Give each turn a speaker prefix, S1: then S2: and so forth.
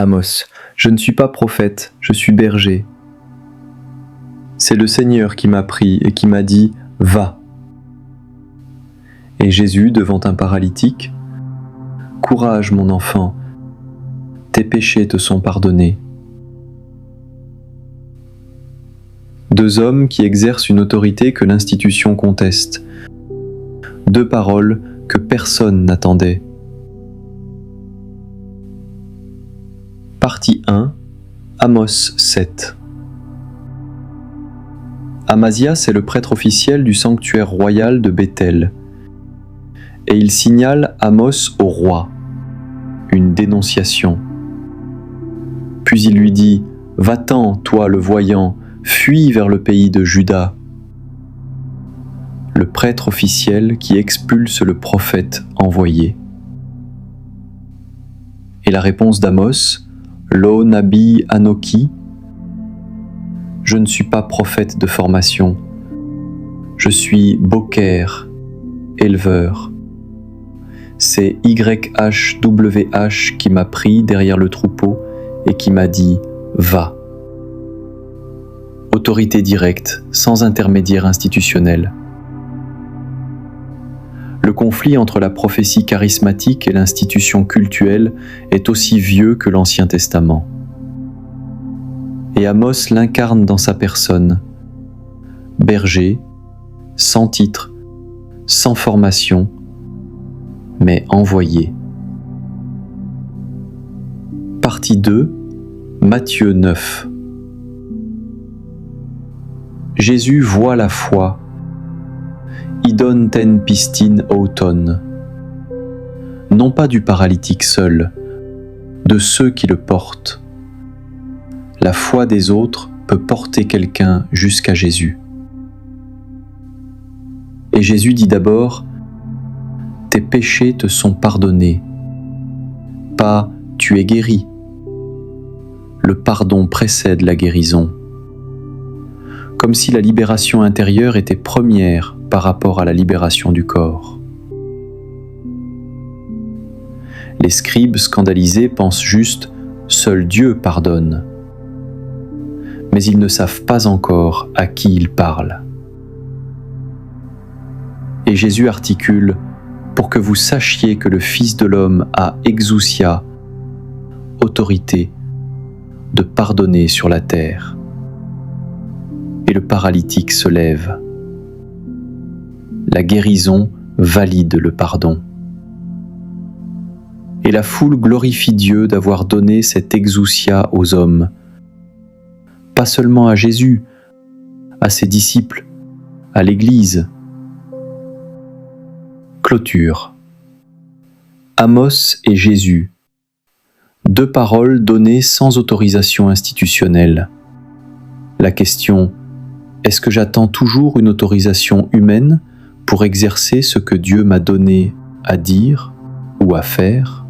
S1: Amos, je ne suis pas prophète, je suis berger. C'est le Seigneur qui m'a pris et qui m'a dit « Va ». Et Jésus, devant un paralytique, « Courage, mon enfant, tes péchés te sont pardonnés ». Deux hommes qui exercent une autorité que l'institution conteste. Deux paroles que personne n'attendait. Partie 1, Amos 7. Amazias est le prêtre officiel du sanctuaire royal de Béthel, et il signale Amos au roi, une dénonciation. Puis il lui dit « Va-t'en, toi le voyant, fuis vers le pays de Juda ». Le prêtre officiel qui expulse le prophète envoyé. Et la réponse d'Amos, Lo Nabi Anoki, je ne suis pas prophète de formation, je suis boker, éleveur. C'est YHWH qui m'a pris derrière le troupeau et qui m'a dit « Va ». Autorité directe, sans intermédiaire institutionnel. Le conflit entre la prophétie charismatique et l'institution cultuelle est aussi vieux que l'Ancien Testament. Et Amos l'incarne dans sa personne. Berger, sans titre, sans formation, mais envoyé. Partie 2, Matthieu 9. Jésus voit la foi. Idon ten pistin auton. Non pas du paralytique seul, de ceux qui le portent. La foi des autres peut porter quelqu'un jusqu'à Jésus. Et Jésus dit d'abord « Tes péchés te sont pardonnés », pas « Tu es guéri ». Le pardon précède la guérison. Comme si la libération intérieure était première par rapport à la libération du corps. Les scribes scandalisés pensent juste « Seul Dieu pardonne ». Mais ils ne savent pas encore à qui ils parlent. Et Jésus articule « Pour que vous sachiez que le Fils de l'homme a exousia, autorité, de pardonner sur la terre. » Et le paralytique se lève. La guérison valide le pardon. Et la foule glorifie Dieu d'avoir donné cet exousia aux hommes, pas seulement à Jésus, à ses disciples, à l'Église. Clôture. Amos et Jésus. Deux paroles données sans autorisation institutionnelle. La question « Est-ce que j'attends toujours une autorisation humaine pour exercer ce que Dieu m'a donné à dire ou à faire ?»